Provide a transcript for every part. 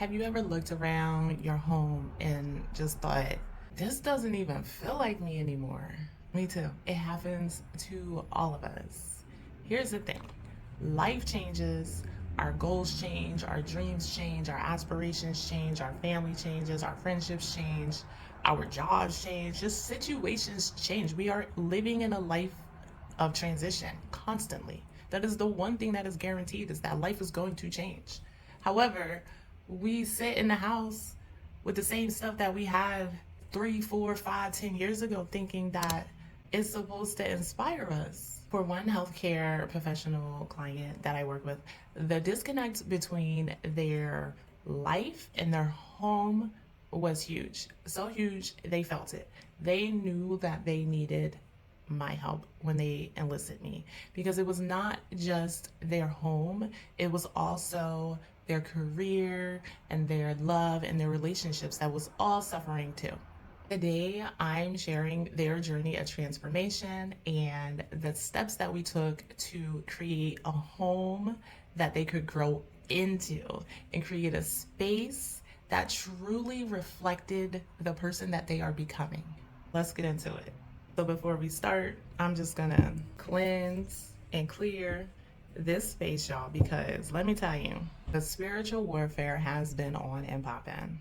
Have you ever looked around your home and just thought, this doesn't even feel like me anymore? Me too. It happens to all of us. Here's the thing, life changes, our goals change, our dreams change, our aspirations change, our family changes, our friendships change, our jobs change, just situations change. We are living in a life of transition constantly. That is the one thing that is guaranteed, is that life is going to change. However, we sit in the house with the same stuff that we had 3, 4, 5, 10 years ago, thinking that it's supposed to inspire us. For one healthcare professional client that I work with, the disconnect between their life and their home was huge. So huge, they felt it. They knew that they needed my help when they enlisted me, because it was not just their home, it was also their career and their love and their relationships that was all suffering too. Today, I'm sharing their journey of transformation and the steps that we took to create a home that they could grow into and create a space that truly reflected the person that they are becoming. Let's get into it. So, before we start, I'm just gonna cleanse and clear this space, y'all, because let me tell you, the spiritual warfare has been on and popping.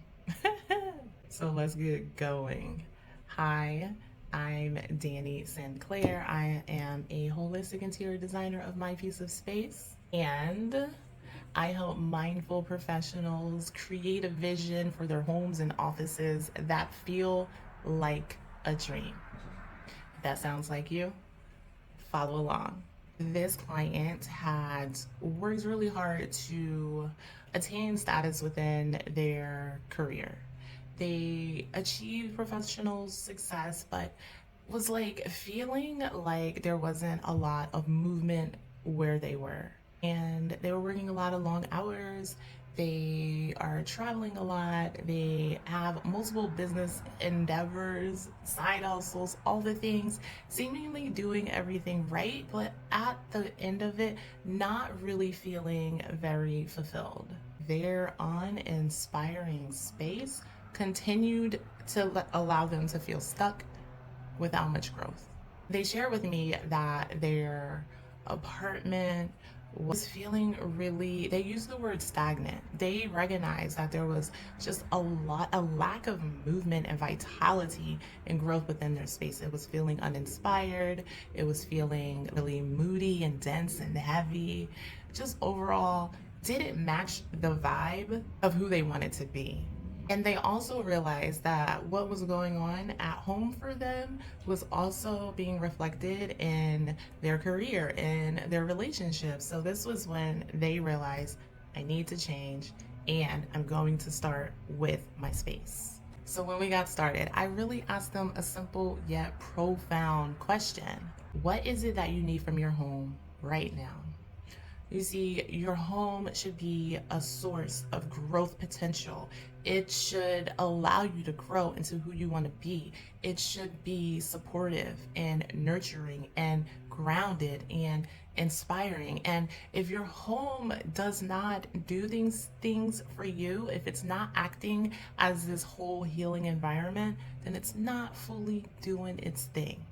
So let's get going. Hi, I'm Danny Sinclair. I am a holistic interior designer of My Piece of Space, and I help mindful professionals create a vision for their homes and offices that feel like a dream. If that sounds like you, follow along. This client had worked really hard to attain status within their career. They achieved professional success, but was like feeling like there wasn't a lot of movement where they were. And they were working a lot of long hours. They are traveling a lot. They have multiple business endeavors, side hustles, all the things, seemingly doing everything right, but at the end of it, not really feeling very fulfilled. Their uninspiring space continued to allow them to feel stuck without much growth. They share with me that their apartment was feeling really, they used the word stagnant. They recognized that there was just a lack of movement and vitality and growth within their space. It was feeling uninspired. It was feeling really moody and dense and heavy. Just overall didn't match the vibe of who they wanted to be. And they also realized that what was going on at home for them was also being reflected in their career and their relationships. So this was when they realized, I need to change and I'm going to start with my space. So when we got started, I really asked them a simple yet profound question. What is it that you need from your home right now? You see, your home should be a source of growth potential. It should allow you to grow into who you want to be. It should be supportive and nurturing and grounded and inspiring. And if your home does not do these things for you, if it's not acting as this whole healing environment, then it's not fully doing its thing.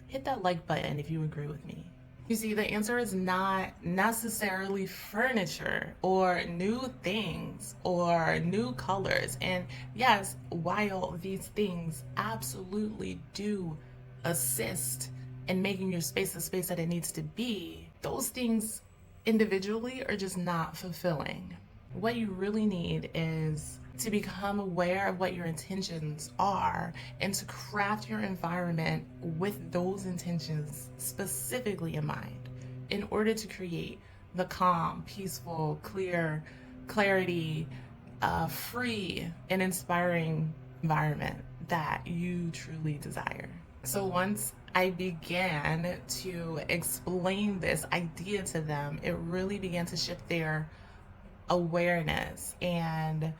Hit that like button if you agree with me. You see, the answer is not necessarily furniture or new things or new colors. And yes, while these things absolutely do assist in making your space the space that it needs to be, those things individually are just not fulfilling. What you really need is to become aware of what your intentions are and to craft your environment with those intentions specifically in mind in order to create the calm, peaceful, clear, clarity, free, and inspiring environment that you truly desire. So once I began to explain this idea to them, it really began to shift their awareness, and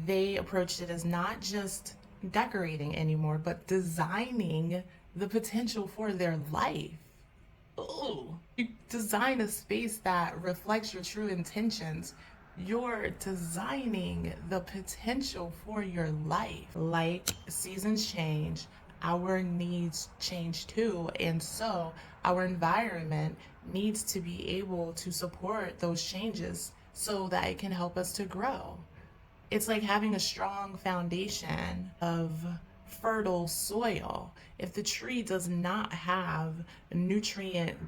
they approached it as not just decorating anymore, but designing the potential for their life. Ooh, you design a space that reflects your true intentions. You're designing the potential for your life. Like seasons change, our needs change too. And so our environment needs to be able to support those changes so that it can help us to grow. It's like having a strong foundation of fertile soil. If the tree does not have nutrient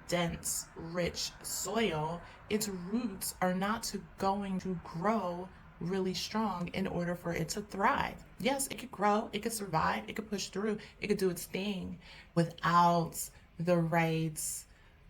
dense, rich soil, its roots are not going to grow really strong in order for it to thrive. Yes, it could grow, it could survive, it could push through, it could do its thing without the right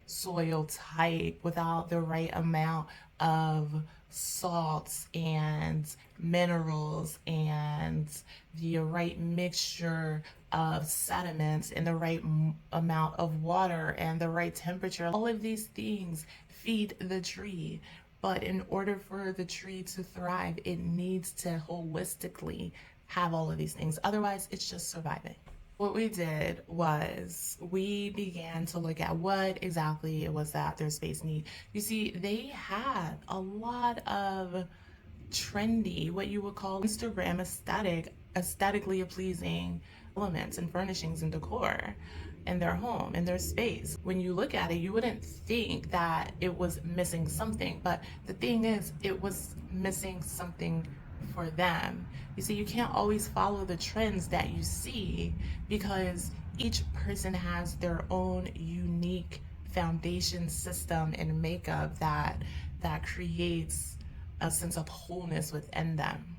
soil type, without the right amount of salts and minerals and the right mixture of sediments and the right amount of water and the right temperature. All of these things feed the tree. But in order for the tree to thrive, it needs to holistically have all of these things. Otherwise, it's just surviving. What we did was we began to look at what exactly it was that their space need. You see, they had a lot of trendy, what you would call Instagram aesthetically pleasing elements and furnishings and decor in their home, in their space. When you look at it, you wouldn't think that it was missing something, but the thing is, it was missing something for them. You see, you can't always follow the trends that you see because each person has their own unique foundation system and makeup that creates a sense of wholeness within them.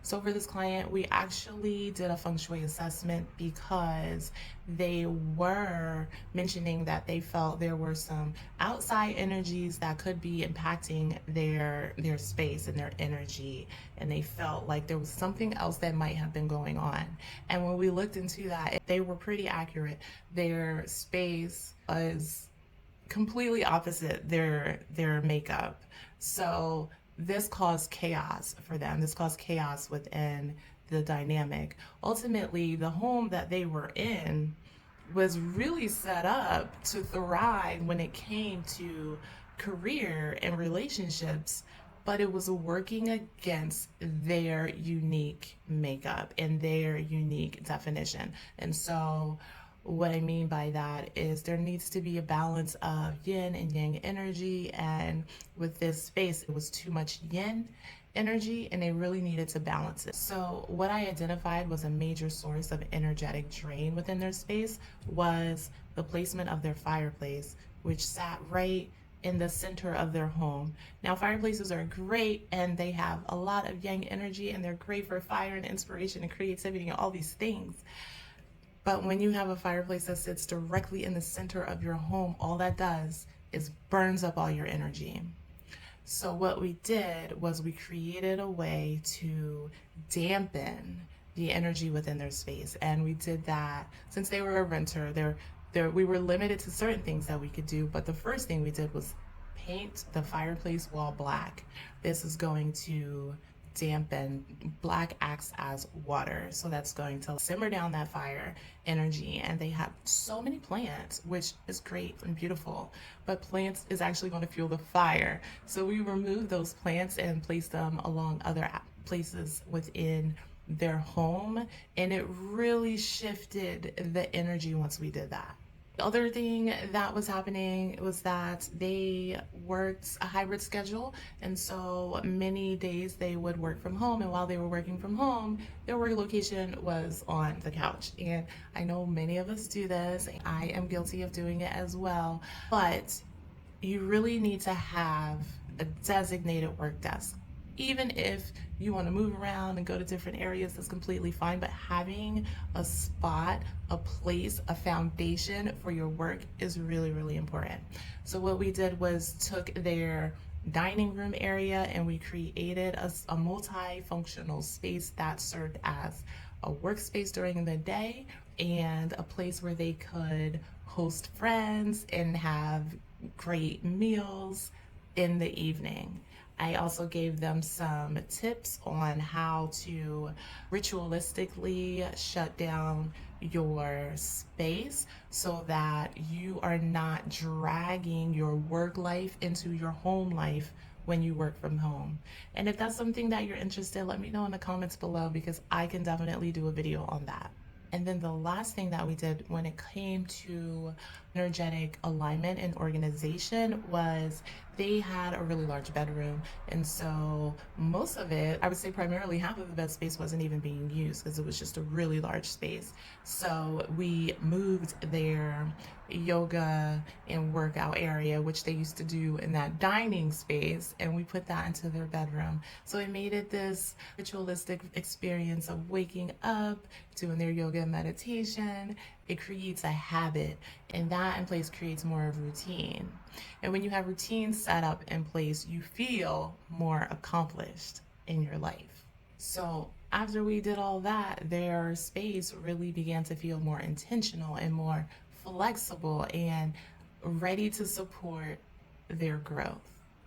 So for this client, we actually did a Feng Shui assessment because they were mentioning that they felt there were some outside energies that could be impacting their space and their energy, and they felt like there was something else that might have been going on. And when we looked into that, they were pretty accurate. Their space was completely opposite their makeup. So this caused chaos for them. This caused chaos within the dynamic. Ultimately, the home that they were in was really set up to thrive when it came to career and relationships, but it was working against their unique makeup and their unique definition. And so what I mean by that is there needs to be a balance of yin and yang energy, and with this space, it was too much yin energy and they really needed to balance it. So what I identified was a major source of energetic drain within their space was the placement of their fireplace, which sat right in the center of their home. Now, fireplaces are great and they have a lot of yang energy and they're great for fire and inspiration and creativity and all these things. But when you have a fireplace that sits directly in the center of your home, all that does is burns up all your energy. So what we did was we created a way to dampen the energy within their space. And we did that since they were a renter, we were limited to certain things that we could do. But the first thing we did was paint the fireplace wall black. This is going to dampen. Black acts as water, so that's going to simmer down that fire energy. And they have so many plants, which is great and beautiful, but plants is actually going to fuel the fire. So we removed those plants and placed them along other places within their home, and it really shifted the energy once we did that. The other thing that was happening was that they worked a hybrid schedule, and so many days they would work from home, and while they were working from home, their work location was on the couch. And I know many of us do this. I am guilty of doing it as well, but you really need to have a designated work desk. Even if you want to move around and go to different areas, that's completely fine. But having a spot, a place, a foundation for your work is really, really important. So what we did was took their dining room area and we created a multi-functional space that served as a workspace during the day and a place where they could host friends and have great meals in the evening. I also gave them some tips on how to ritualistically shut down your space so that you are not dragging your work life into your home life when you work from home. And if that's something that you're interested, let me know in the comments below because I can definitely do a video on that. And then the last thing that we did when it came to energetic alignment and organization was they had a really large bedroom. And so most of it, I would say primarily half of the bed space wasn't even being used because it was just a really large space. So we moved their yoga and workout area, which they used to do in that dining space, and we put that into their bedroom. So it made it this ritualistic experience of waking up, doing their yoga and meditation. It creates a habit, and that in place creates more of routine. And when you have routines set up in place, you feel more accomplished in your life. So after we did all that, their space really began to feel more intentional and more flexible and ready to support their growth.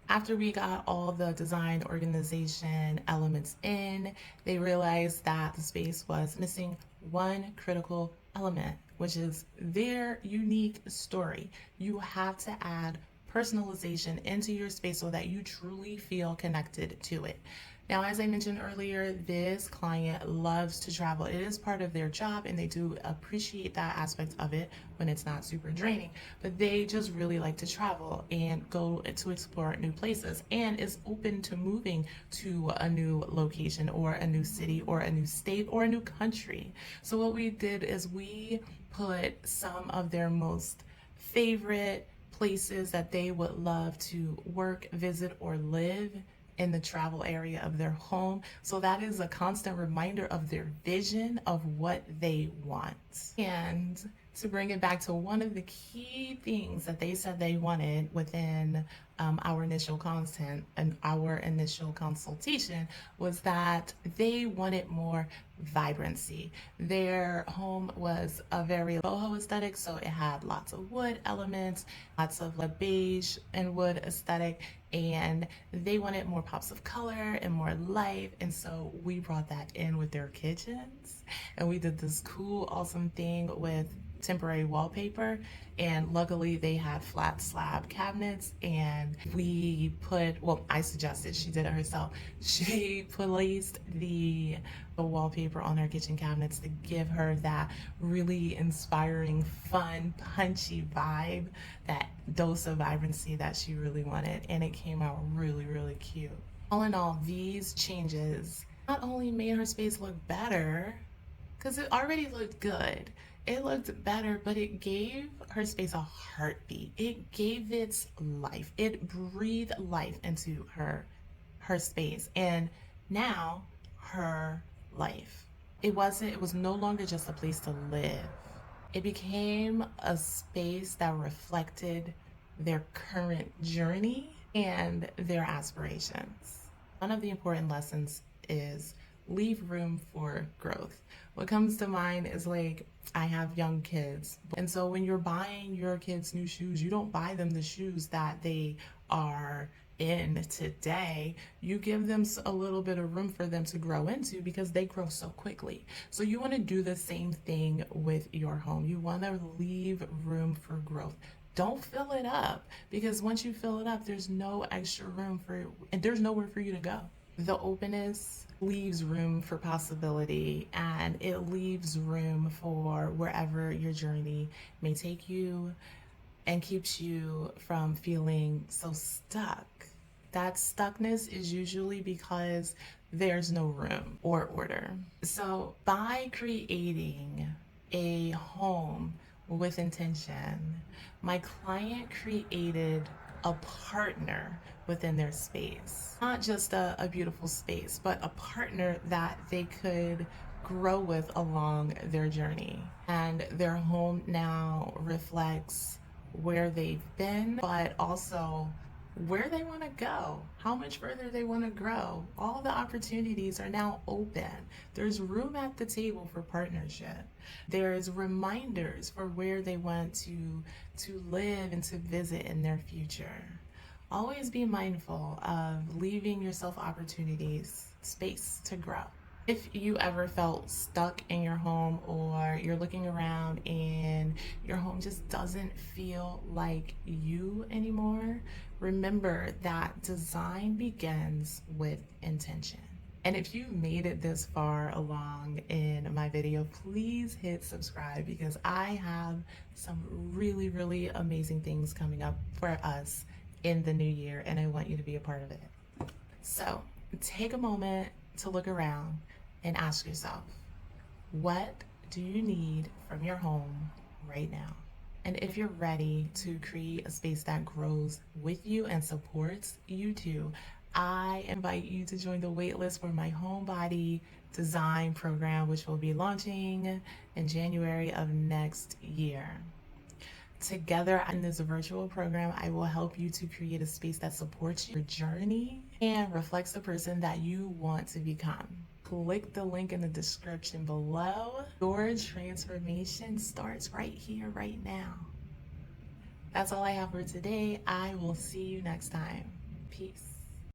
After we got all the design organization elements in, they realized that the space was missing one critical element, which is their unique story. You have to add personalization into your space so that you truly feel connected to it. Now, as I mentioned earlier, this client loves to travel. It is part of their job, and they do appreciate that aspect of it when it's not super draining. But they just really like to travel and go to explore new places, and is open to moving to a new location or a new city or a new state or a new country. So what we did is we put some of their most favorite places that they would love to work, visit, or live in the travel area of their home. So that is a constant reminder of their vision of what they want. And to bring it back to one of the key things that they said they wanted within our initial content and our initial consultation was that they wanted more vibrancy. Their home was a very boho aesthetic, so it had lots of wood elements, lots of like beige and wood aesthetic, and they wanted more pops of color and more life. And so we brought that in with their kitchens, and we did this cool, awesome thing with temporary wallpaper. And luckily they had flat slab cabinets, and we put, well, I suggested, she did it herself, she placed the wallpaper on her kitchen cabinets to give her that really inspiring, fun, punchy vibe, that dose of vibrancy that she really wanted. And it came out really, really cute. All in all, these changes not only made her space look better, because it already looked good, it looked better, but it gave her space a heartbeat. It gave it life. It breathed life into her space. And now her life. It was no longer just a place to live. It became a space that reflected their current journey and their aspirations. One of the important lessons is leave room for growth. What comes to mind is like, I have young kids. And so when you're buying your kids new shoes, you don't buy them the shoes that they are in today. You give them a little bit of room for them to grow into because they grow so quickly. So you want to do the same thing with your home. You want to leave room for growth. Don't fill it up, because once you fill it up, there's no extra room and there's nowhere for you to go. The openness leaves room for possibility, and it leaves room for wherever your journey may take you, and keeps you from feeling so stuck. That stuckness is usually because there's no room or order. So by creating a home with intention, my client created a partner within their space. Not just a beautiful space, but a partner that they could grow with along their journey. And their home now reflects where they've been, but also where they want to go, how much further they want to grow. All the opportunities are now open. There's room at the table for partnership. There's reminders for where they want to live and to visit in their future. Always be mindful of leaving yourself opportunities, space to grow. If you ever felt stuck in your home, or you're looking around and your home just doesn't feel like you anymore, Remember that design begins with intention. And if you made it this far along in my video, please hit subscribe because I have some really, really amazing things coming up for us in the new year, and I want you to be a part of it. So take a moment to look around and ask yourself, what do you need from your home right now? And if you're ready to create a space that grows with you and supports you too, I invite you to join the waitlist for my homebody design program, which will be launching in January of next year. Together in this virtual program, I will help you to create a space that supports your journey and reflects the person that you want to become. Click the link in the description below. Your transformation starts right here, right now. That's all I have for today. I will see you next time. Peace.